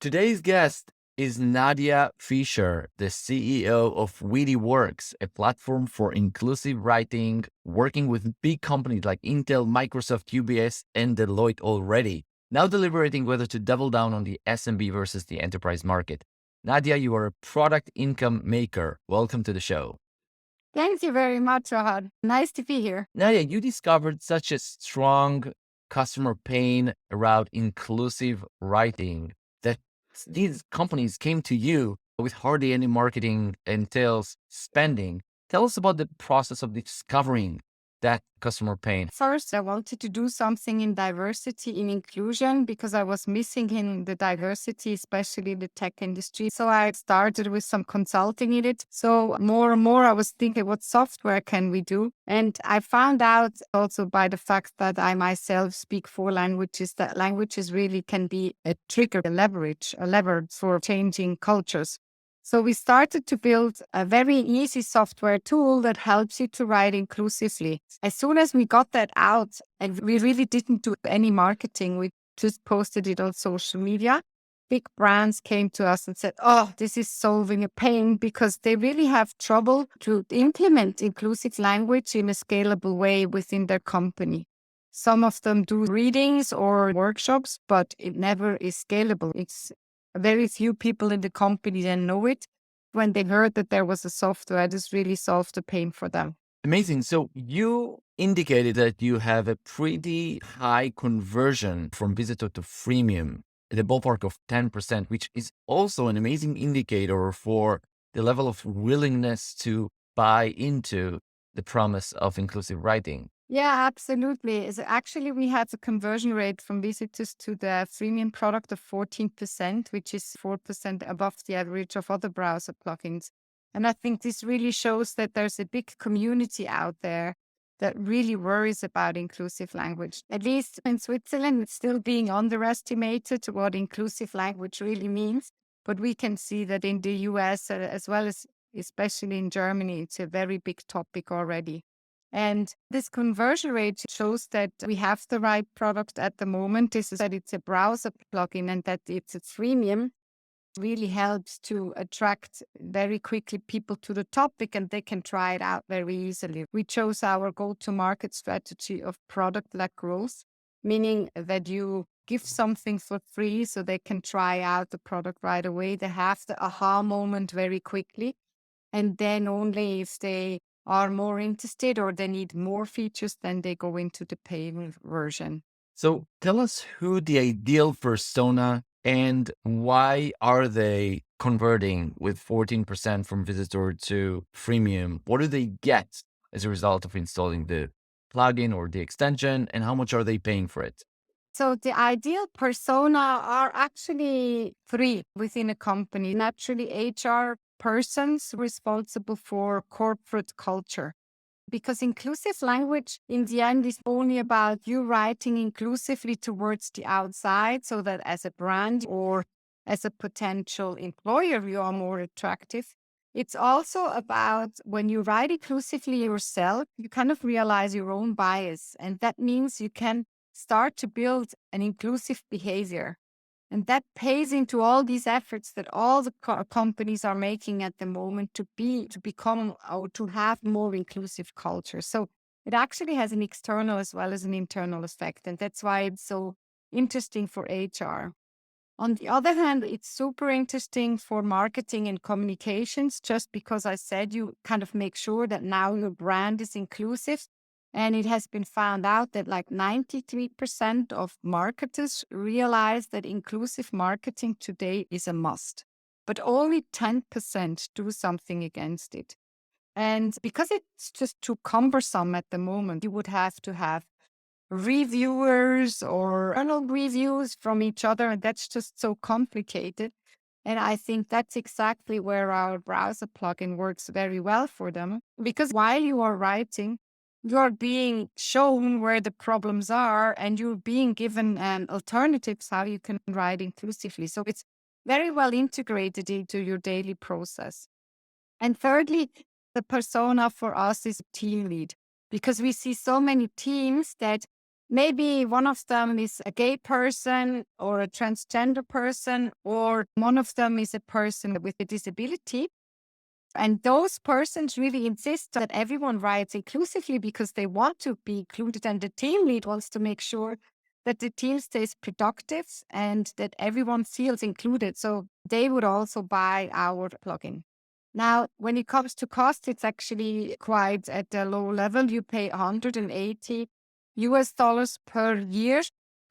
Today's guest is Nadia Fischer, the CEO of Witty.works, a platform for inclusive writing, working with big companies like Intel, Microsoft, UBS, and Deloitte already. Now deliberating whether to double down on the SMB versus the enterprise market. Nadia, you are a product income maker. Welcome to the show. Thank you very much, Rahad. Nice to be here. Nadia, you discovered such a strong customer pain around inclusive writing that these companies came to you with hardly any marketing and sales spending. Tell us about the process of discovering that customer pain. First, I wanted to do something in diversity, in inclusion, because I was missing in the diversity, especially the tech industry. So I started with some consulting in it. So more and more, I was thinking, what software can we do? And I found out also by the fact that I myself speak 4 languages, that languages really can be a trigger, a lever for changing cultures. So we started to build a very easy software tool that helps you to write inclusively. As soon as we got that out, and we really didn't do any marketing, we just posted it on social media. Big brands came to us and said, "Oh, this is solving a pain," because they really have trouble to implement inclusive language in a scalable way within their company. Some of them do readings or workshops, but it never is scalable. It's very few people in the company then know it. When they heard that there was a software, this really solved the pain for them. Amazing. So you indicated that you have a pretty high conversion from visitor to freemium, the ballpark of 10%, which is also an amazing indicator for the level of willingness to buy into the promise of inclusive writing. Yeah, absolutely. Actually, we had a conversion rate from visitors to the freemium product of 14%, which is 4% above the average of other browser plugins. And I think this really shows that there's a big community out there that really worries about inclusive language. At least in Switzerland, it's still being underestimated what inclusive language really means. But we can see that in the US, as well as especially in Germany, it's a very big topic already. And this conversion rate shows that we have the right product at the moment. This is that it's a browser plugin and that it's a freemium really helps to attract very quickly people to the topic and they can try it out very easily. We chose our go-to-market strategy of product-led growth, meaning that you give something for free so they can try out the product right away. They have the aha moment very quickly. And then only if they are more interested or they need more features, then they go into the payment version. So tell us who the ideal persona and why are they converting with 14% from visitor to freemium? What do they get as a result of installing the plugin or the extension, and how much are they paying for it? So the ideal persona are actually three within a company. Naturally, HR persons responsible for corporate culture. Because inclusive language in the end is only about you writing inclusively towards the outside so that as a brand or as a potential employer, you are more attractive. It's also about when you write inclusively yourself, you kind of realize your own bias. And that means you can start to build an inclusive behavior. And that pays into all these efforts that all the companies are making at the moment to become or to have more inclusive culture. So it actually has an external as well as an internal effect. And that's why it's so interesting for HR. On the other hand, it's super interesting for marketing and communications, just because I said you kind of make sure that now your brand is inclusive. And it has been found out that like 93% of marketers realize that inclusive marketing today is a must, but only 10% do something against it. And because it's just too cumbersome at the moment, you would have to have reviewers or external reviews from each other. And that's just so complicated. And I think that's exactly where our browser plugin works very well for them. Because while you are writing, you're being shown where the problems are and you're being given alternatives how you can write inclusively. So it's very well integrated into your daily process. And thirdly, the persona for us is team lead, because we see so many teams that Maybe one of them is a gay person or a transgender person, or one of them is a person with a disability. And those persons really insist that everyone writes inclusively because they want to be included. And the team lead wants to make sure that the team stays productive and that everyone feels included. So they would also buy our plugin. Now, when it comes to cost, it's actually quite at a low level. You pay 180 US dollars per year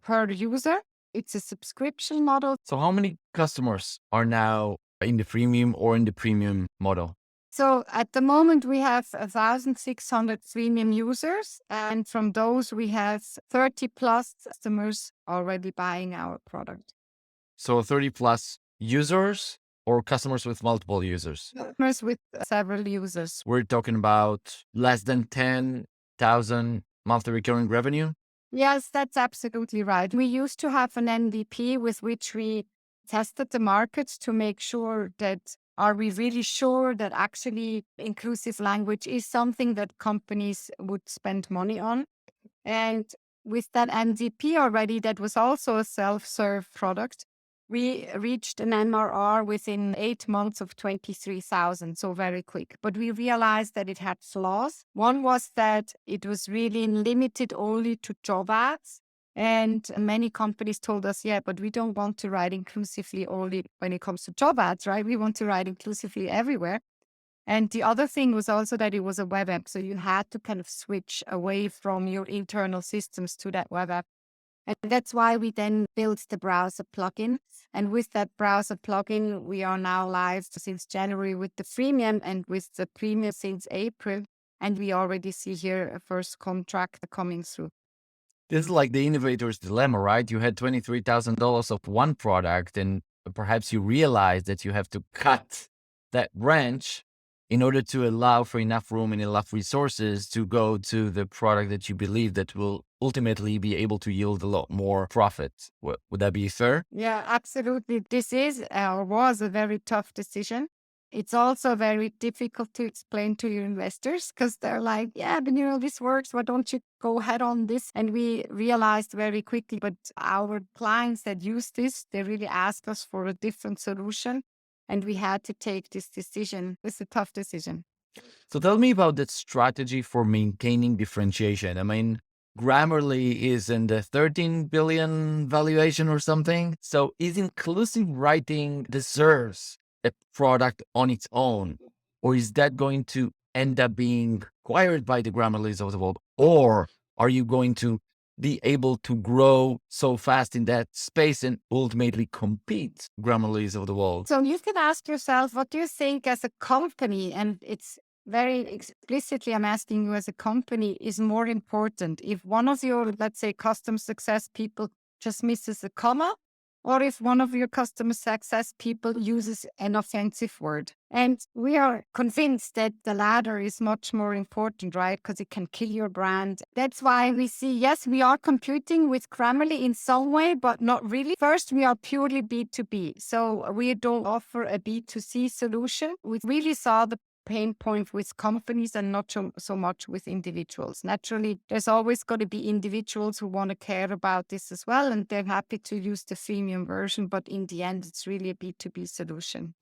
per user. It's a subscription model. So how many customers are now in the freemium or in the premium model? So at the moment, we have 1,600 freemium users. And from those, we have 30 plus customers already buying our product. So 30 plus users or customers with multiple users? Customers with several users. We're talking about less than 10,000 monthly recurring revenue? Yes, that's absolutely right. We used to have an MVP with which we tested the markets to make sure that are we really sure that actually inclusive language is something that companies would spend money on. And with that MVP already, that was also a self-serve product, we reached an MRR within 8 months of 23,000, so very quick. But we realized that it had flaws. One was that it was really limited only to job ads. And many companies told us, yeah, but we don't want to write inclusively only when it comes to job ads, right? We want to write inclusively everywhere. And the other thing was also that it was a web app. So you had to kind of switch away from your internal systems to that web app. And that's why we then built the browser plugin. And with that browser plugin, we are now live since January with the freemium and with the premium since April. And we already see here a first contract coming through. This is like the innovator's dilemma, right? You had $23,000 of one product and perhaps you realized that you have to cut that branch in order to allow for enough room and enough resources to go to the product that you believe that will ultimately be able to yield a lot more profit. Would that be fair? Yeah, absolutely. This is or was a very tough decision. It's also very difficult to explain to your investors because they're like, yeah, but this works. Why don't you go ahead on this? And we realized very quickly, but our clients that use this, they really ask us for a different solution. And we had to take this decision. It's a tough decision. So tell me about that strategy for maintaining differentiation. I mean, Grammarly is in the 13 billion valuation or something. So is inclusive writing deserves a product on its own? Or is that going to end up being acquired by the Grammarlys of the world? Or are you going to be able to grow so fast in that space and ultimately compete Grammarlys of the world? So you can ask yourself, what do you think as a company? And it's very explicitly, I'm asking you as a company, is more important if one of your, let's say, customer success people just misses a comma, or if one of your customer success people uses an offensive word. And we are convinced that the latter is much more important, right? Because it can kill your brand. That's why we see, yes, we are competing with Grammarly in some way, but not really. First, we are purely B2B. So we don't offer a B2C solution. We really saw the pain point with companies and not so much with individuals. Naturally, there's always got to be individuals who want to care about this as well, and they're happy to use the freemium version. But in the end, it's really a B2B solution.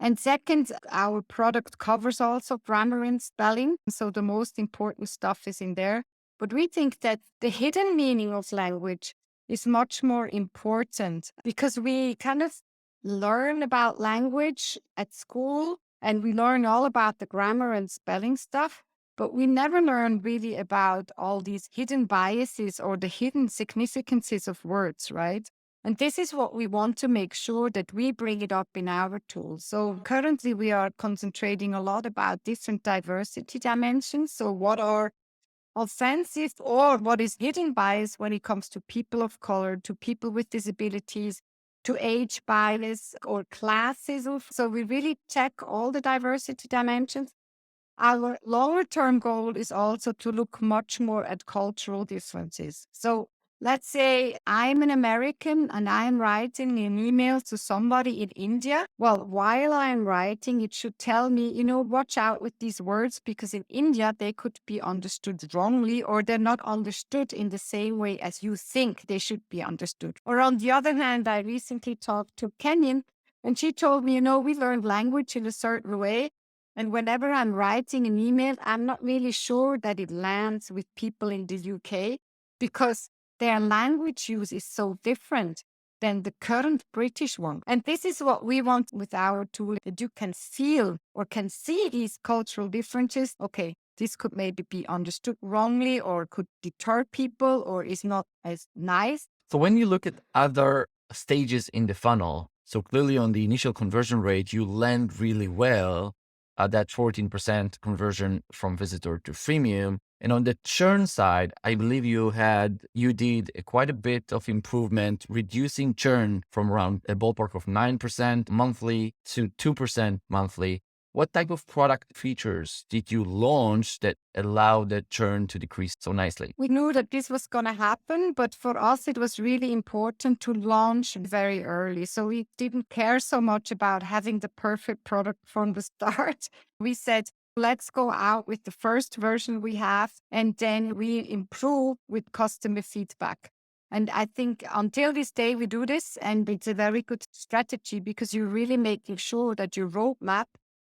And second, our product covers also grammar and spelling. So the most important stuff is in there. But we think that the hidden meaning of language is much more important because we kind of learn about language at school and we learn all about the grammar and spelling stuff, but we never learn really about all these hidden biases or the hidden significances of words, right? And this is what we want to make sure that we bring it up in our tools. So currently we are concentrating a lot about different diversity dimensions. So what are offensive or what is hidden bias when it comes to people of color, to people with disabilities, to age bias or classes. So we really check all the diversity dimensions. Our longer term goal is also to look much more at cultural differences. So Let's say I'm an American and I'm writing an email to somebody in India. Well, while I'm writing, it should tell me, watch out with these words because in India, they could be understood wrongly or they're not understood in the same way as you think they should be understood. Or on the other hand, I recently talked to Kenyan and she told me, we learned language in a certain way. And whenever I'm writing an email, I'm not really sure that it lands with people in the UK because their language use is so different than the current British one. And this is what we want with our tool, that you can feel or can see these cultural differences. Okay, this could maybe be understood wrongly or could deter people or is not as nice. So when you look at other stages in the funnel, so clearly on the initial conversion rate, you land really well at that 14% conversion from visitor to freemium. And on the churn side, I believe you did quite a bit of improvement, reducing churn from around a ballpark of 9% monthly to 2% monthly. What type of product features did you launch that allowed that churn to decrease so nicely? We knew that this was going to happen, but for us, it was really important to launch very early. So we didn't care so much about having the perfect product from the start. We said, let's go out with the first version we have, and then we improve with customer feedback. And I think until this day, we do this, and it's a very good strategy because you're really making sure that your roadmap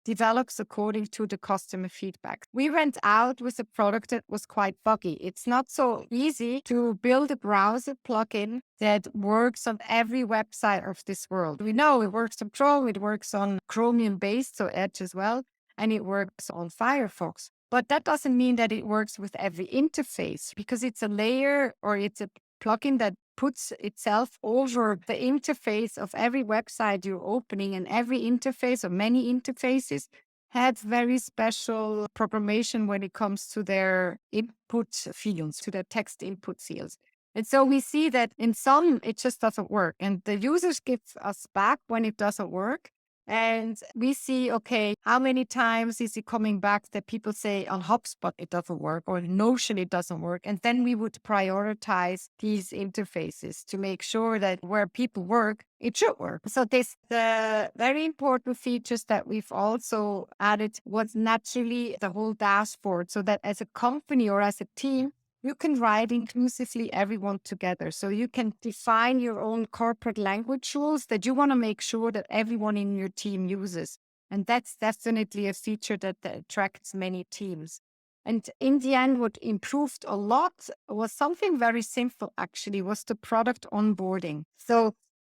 develops according to the customer feedback. We went out with a product that was quite buggy. It's not so easy to build a browser plugin that works on every website of this world. We know it works on Chrome, it works on Chromium based, so Edge as well, and it works on Firefox. But that doesn't mean that it works with every interface because it's a layer or it's a plugin that puts itself over the interface of every website you're opening, and every interface or many interfaces had very special programmation when it comes to their input fields, to their text input fields. And so we see that in some, it just doesn't work. And the users give us back when it doesn't work. And we see, okay, how many times is it coming back that people say on HubSpot it doesn't work or Notion it doesn't work? And then we would prioritize these interfaces to make sure that where people work, it should work. So the very important features that we've also added was naturally the whole dashboard so that as a company or as a team, you can write inclusively everyone together. So you can define your own corporate language rules that you want to make sure that everyone in your team uses. And that's definitely a feature that attracts many teams. And in the end, what improved a lot was something very simple, actually, was the product onboarding. So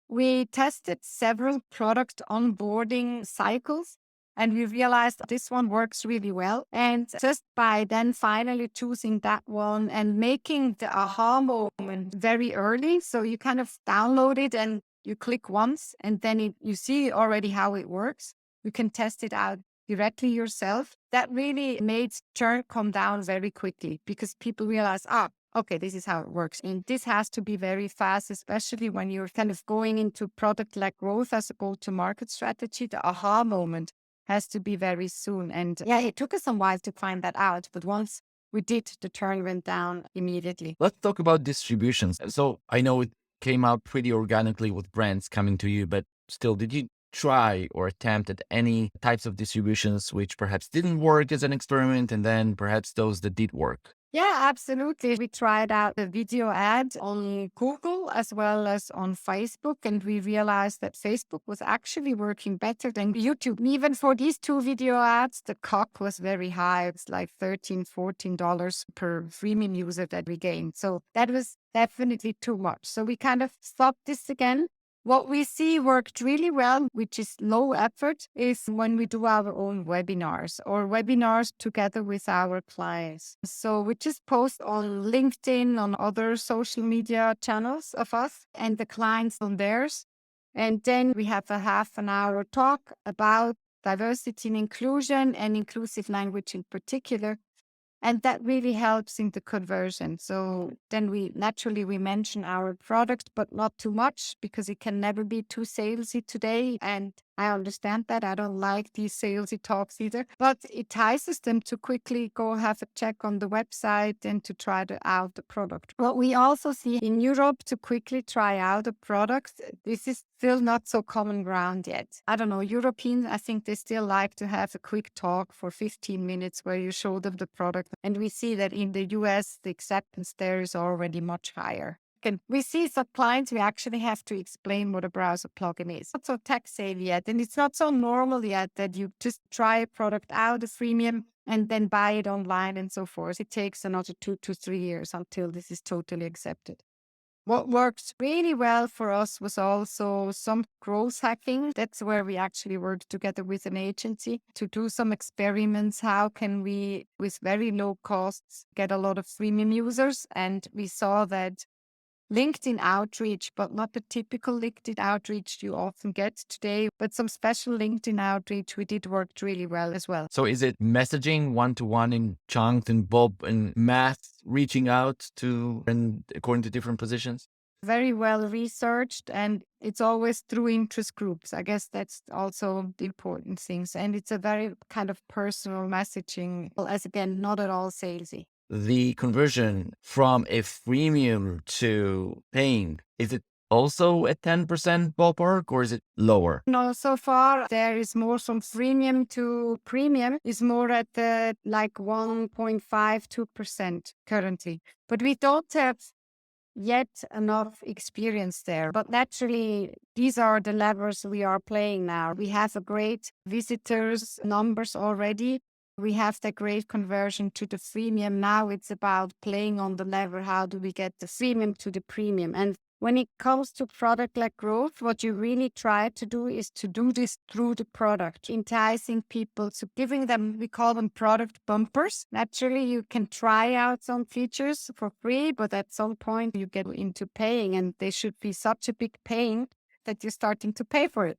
we tested several product onboarding cycles and we realized this one works really well. And just by then finally choosing that one and making the aha moment very early. So you kind of download it and you click once and then you see already how it works. You can test it out directly yourself. That really made churn come down very quickly because people realize, okay, this is how it works. And this has to be very fast, especially when you're kind of going into product-led growth as a go-to-market strategy. The aha moment has to be very soon. And yeah, it took us some while to find that out. But once we did, the churn went down immediately. Let's talk about distributions. So I know it came out pretty organically with brands coming to you, but still, did you try or attempt at any types of distributions which perhaps didn't work as an experiment and then perhaps those that did work? Yeah, absolutely. We tried out the video ad on Google as well as on Facebook, and we realized that Facebook was actually working better than YouTube. Even for these two video ads, the CAC was very high. It's like $13, $14 per freemium user that we gained. So that was definitely too much. So we kind of stopped this again. What we see worked really well, which is low effort, is when we do our own webinars or webinars together with our clients. So we just post on LinkedIn, on other social media channels of us and the clients on theirs. And then we have a half an hour talk about diversity and inclusion and inclusive language in particular. And that really helps in the conversion. So then we mention our product, but not too much because it can never be too salesy today. And I understand that. I don't like these salesy talks either, but it entices them to quickly go have a check on the website and to try out the product. What we also see in Europe to quickly try out a product, this is still not so common ground yet. I don't know, Europeans, I think they still like to have a quick talk for 15 minutes where you show them the product. And we see that in the US, the acceptance there is already much higher. And we see some clients, we actually have to explain what a browser plugin is. Not so tech savvy yet. And it's not so normal yet that you just try a product out, a freemium, and then buy it online and so forth. It takes another 2 to 3 years until this is totally accepted. What works really well for us was also some growth hacking. That's where we actually worked together with an agency to do some experiments. How can we, with very low costs, get a lot of freemium users? And we saw that LinkedIn outreach, but not the typical LinkedIn outreach you often get today, but some special LinkedIn outreach we did worked really well as well. So is it messaging one-to-one in chunks and bulk and mass reaching out to and according to different positions? Very well researched, and it's always through interest groups. I guess that's also the important things. And it's a very kind of personal messaging, as again, not at all salesy. The conversion from a freemium to paying, is it also a 10% ballpark or is it lower? No, so far there is more from freemium to premium is more at the like 1.52% currently. But we don't have yet enough experience there. But naturally, these are the levers we are playing now. We have a great visitors numbers already. We have the great conversion to the freemium. Now it's about playing on the lever. How do we get the freemium to the premium? And when it comes to product-led growth, what you really try to do is to do this through the product, enticing people, so giving them, we call them product bumpers. Naturally, you can try out some features for free, but at some point you get into paying, and they should be such a big pain that you're starting to pay for it.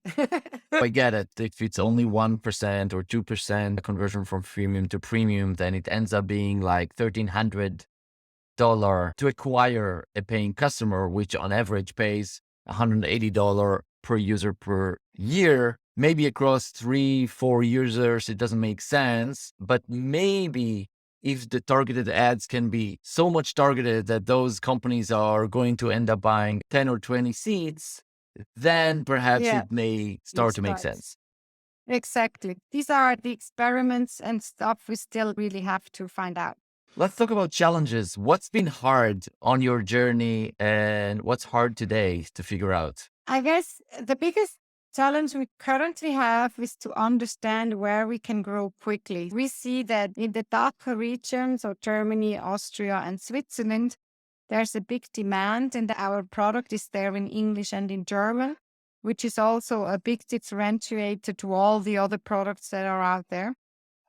I get it. If it's only 1% or 2% conversion from freemium to premium, then it ends up being like $1,300 to acquire a paying customer, which on average pays $180 per user per year. Maybe across 3-4 users, it doesn't make sense, but maybe if the targeted ads can be so much targeted that those companies are going to end up buying 10 or 20 seats, then perhaps Yeah, it may start to make right. sense. Exactly. These are the experiments and stuff we still really have to find out. Let's talk about challenges. What's been hard on your journey and what's hard today to figure out? I guess the biggest challenge we currently have is to understand where we can grow quickly. We see that in the DACH region, so Germany, Austria, and Switzerland, there's a big demand, and our product is there in English and in German, which is also a big differentiator to all the other products that are out there.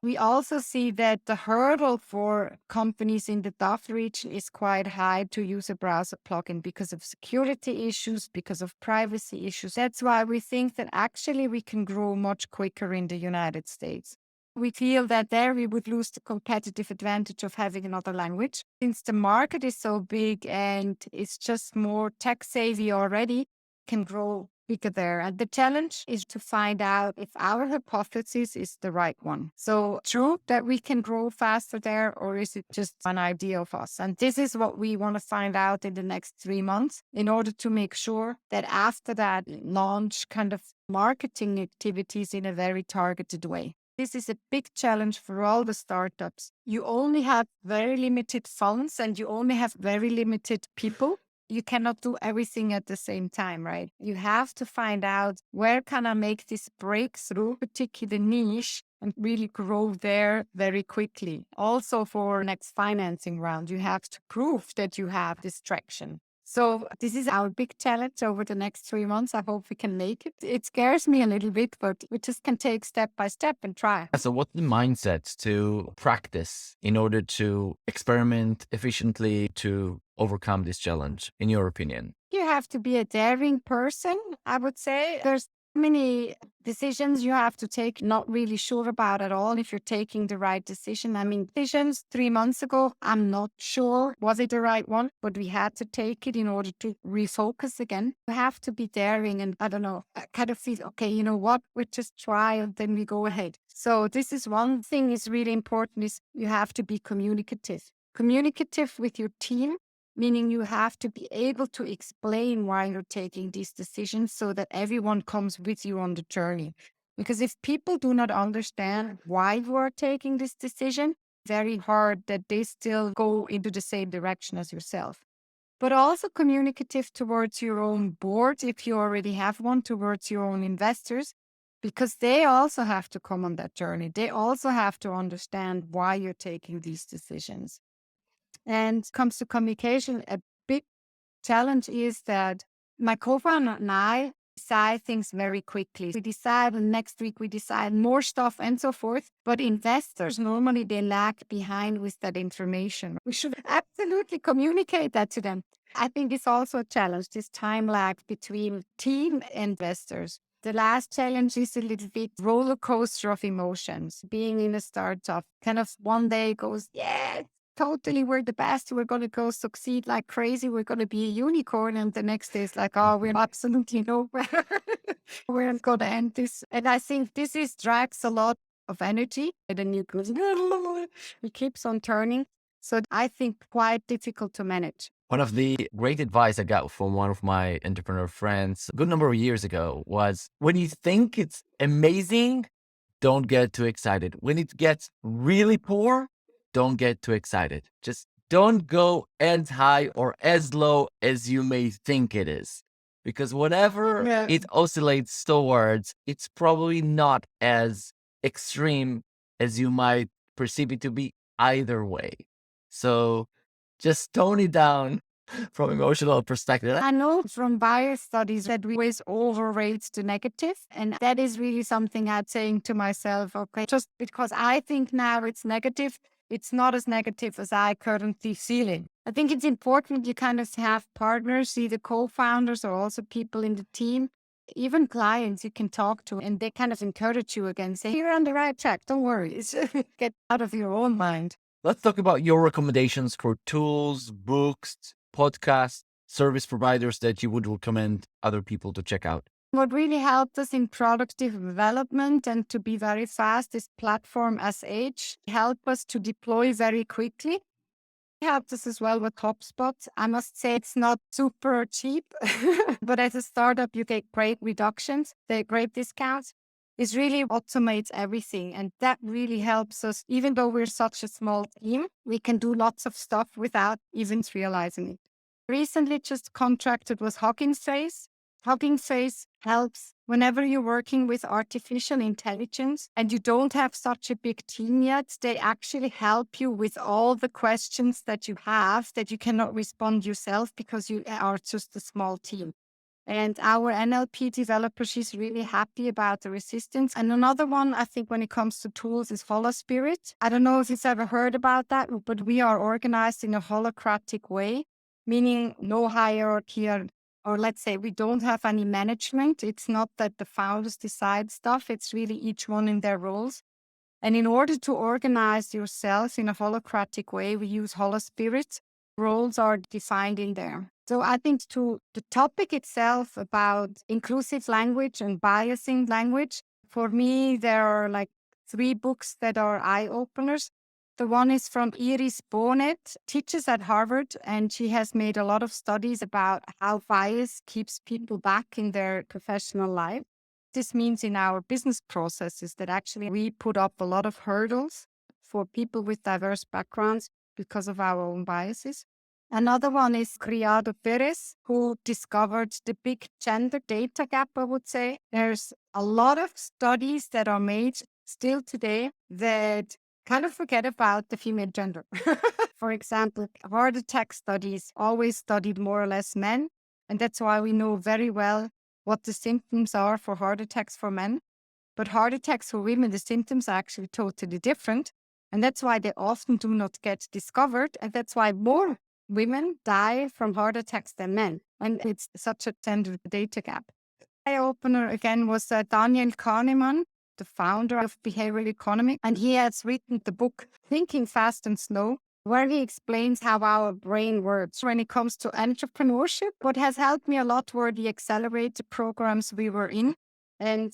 We also see that the hurdle for companies in the DACH region is quite high to use a browser plugin because of security issues, because of privacy issues. That's why we think that actually we can grow much quicker in the United States. We feel that there we would lose the competitive advantage of having another language. Since the market is so big and it's just more tech savvy already, can grow bigger there. And the challenge is to find out if our hypothesis is the right one. So true that we can grow faster there, or is it just an idea of us? And this is what we want to find out in the next 3 months in order to make sure that after that launch kind of marketing activities in a very targeted way. This is a big challenge for all the startups. You only have very limited funds and you only have very limited people. You cannot do everything at the same time, right? You have to find out where can I make this breakthrough, particular niche, and really grow there very quickly. Also for next financing round, you have to prove that you have this traction. So this is our big challenge over the next 3 months. I hope we can make it. It scares me a little bit, but we just can take step by step and try. So what's the mindset to practice in order to experiment efficiently to overcome this challenge, in your opinion? You have to be a daring person, I would say. There's Many decisions you have to take, not really sure about at all if you're taking the right decision. I mean, decisions 3 months ago, I'm not sure was it the right one, but we had to take it in order to refocus again. You have to be daring and I don't know, I kind of feel, okay, you know what, we just try and then we go ahead. So this is one thing is really important is you have to be communicative. Communicative with your team, meaning you have to be able to explain why you're taking these decisions so that everyone comes with you on the journey. Because if people do not understand why you are taking this decision, very hard that they still go into the same direction as yourself. But also communicative towards your own board, if you already have one, towards your own investors, because they also have to come on that journey. They also have to understand why you're taking these decisions. And comes to communication, a big challenge is that my co-founder and I decide things very quickly. We decide and next week we decide more stuff and so forth. But investors normally they lag behind with that information. We should absolutely communicate that to them. I think it's also a challenge, this time lag between team and investors. The last challenge is a little bit roller coaster of emotions. Being in a startup, kind of one day goes, yeah, totally, we're the best. We're going to go succeed like crazy. We're going to be a unicorn. And the next day is like, oh, we're absolutely nowhere. We're going to end this. And I think this is drags a lot of energy. And then you goes, it keeps on turning. So I think quite difficult to manage. One of the great advice I got from one of my entrepreneur friends a good number of years ago was when you think it's amazing, don't get too excited. When it gets really poor, don't get too excited. Just don't go as high or as low as you may think it is. Because whatever Yeah. it oscillates towards, it's probably not as extreme as you might perceive it to be either way. So just tone it down from emotional perspective. I know from bias studies that we always overrate the negative. And that is really something I'm saying to myself, okay, just because I think now it's negative, it's not as negative as I currently feel it. I think it's important you kind of have partners, either co-founders or also people in the team, even clients you can talk to, and they kind of encourage you again, say, you're on the right track, don't worry. Get out of your own mind. Let's talk about your recommendations for tools, books, podcasts, service providers that you would recommend other people to check out. What really helped us in product development and to be very fast is Platform SH. Help us to deploy very quickly. Helped us as well with HubSpot. I must say it's not super cheap, but as a startup, you get great reductions, the great discounts. It really automates everything. And that really helps us. Even though we're such a small team, we can do lots of stuff without even realizing it. Recently just contracted with Hugging Face. Hugging Face helps whenever you're working with artificial intelligence and you don't have such a big team yet. They actually help you with all the questions that you have that you cannot respond yourself because you are just a small team. And our NLP developer, she's really happy about the resistance. And another one, I think, when it comes to tools is Holospirit. I don't know if you've ever heard about that, but we are organized in a holocratic way, meaning no hierarchy or let's say we don't have any management. It's not that the founders decide stuff. It's really each one in their roles. And in order to organize yourself in a holocratic way, we use Holospirit. Roles are defined in there. So I think to the topic itself about inclusive language and biasing language, for me, there are like 3 books that are eye-openers. The one is from Iris Bonet, teaches at Harvard, and she has made a lot of studies about how bias keeps people back in their professional life. This means in our business processes that actually we put up a lot of hurdles for people with diverse backgrounds because of our own biases. Another one is Criado Perez, who discovered the big gender data gap, I would say. There's a lot of studies that are made still today that kind of forget about the female gender. For example, heart attack studies always studied more or less men. And that's why we know very well what the symptoms are for heart attacks for men. But heart attacks for women, the symptoms are actually totally different. And that's why they often do not get discovered. And that's why more women die from heart attacks than men. And it's such a gender data gap. eye-opener again was Daniel Kahneman, the founder of behavioral economy. And he has written the book Thinking Fast and Slow, where he explains how our brain works when it comes to entrepreneurship. What has helped me a lot were the accelerator programs we were in. And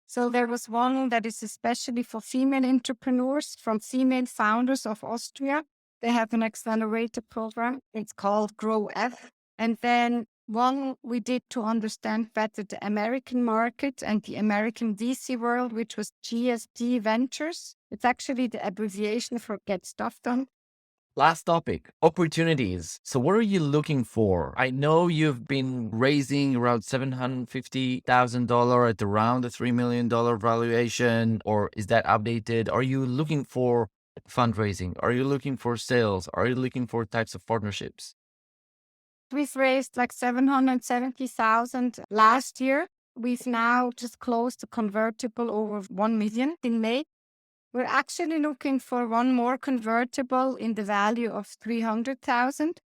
so there was one that is especially for female entrepreneurs from female founders of Austria. They have an accelerator program. It's called Grow F. And then one we did to understand better the American market and the American VC world, which was GSD Ventures. It's actually the abbreviation for Get Stuff Done. Last topic, opportunities. So what are you looking for? I know you've been raising around $750,000 at around a $3 million valuation, or is that updated? Are you looking for fundraising? Are you looking for sales? Are you looking for types of partnerships? We've raised like 770,000 last year. We've now just closed a convertible over 1 million in May. We're actually looking for one more convertible in the value of 300,000,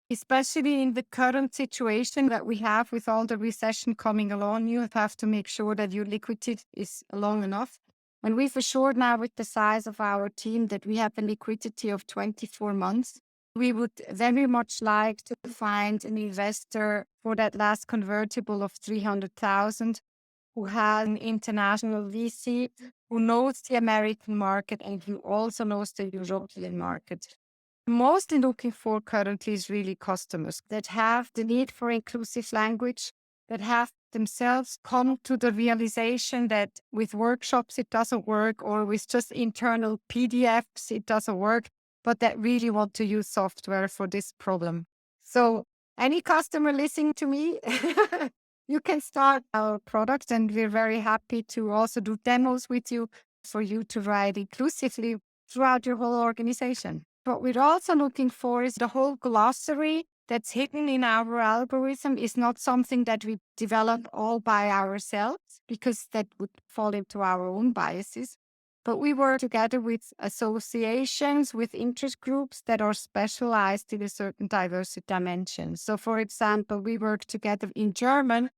especially in the current situation that we have with all the recession coming along. You have to make sure that your liquidity is long enough. And we've assured now with the size of our team that we have a liquidity of 24 months. We would very much like to find an investor for that last convertible of 300,000 who has an international VC, who knows the American market and who also knows the European market. Mostly looking for currently is really customers that have the need for inclusive language, that have themselves come to the realization that with workshops it doesn't work, or with just internal PDFs it doesn't work, but that really want to use software for this problem. So any customer listening to me, you can start our product, and we're very happy to also do demos with you for you to ride inclusively throughout your whole organization. What we're also looking for is the whole glossary that's hidden in our algorithm is not something that we develop all by ourselves, because that would fall into our own biases. But we work together with associations, with interest groups that are specialized in a certain diversity dimension. So, for example, we work together in German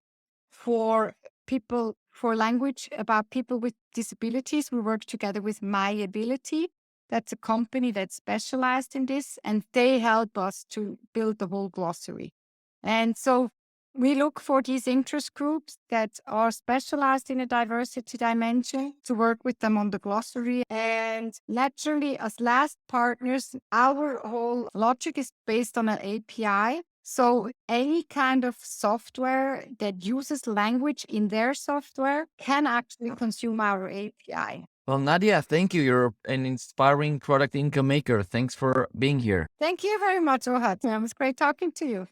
for people, for language about people with disabilities. We work together with My Ability. That's a company that's specialized in this, and they help us to build the whole glossary. And so we look for these interest groups that are specialized in a diversity dimension to work with them on the glossary. And naturally, as last partners, our whole logic is based on an API. So any kind of software that uses language in their software can actually consume our API. Well, Nadia, thank you. You're an inspiring product income maker. Thanks for being here. Thank you very much, Ohad. It was great talking to you.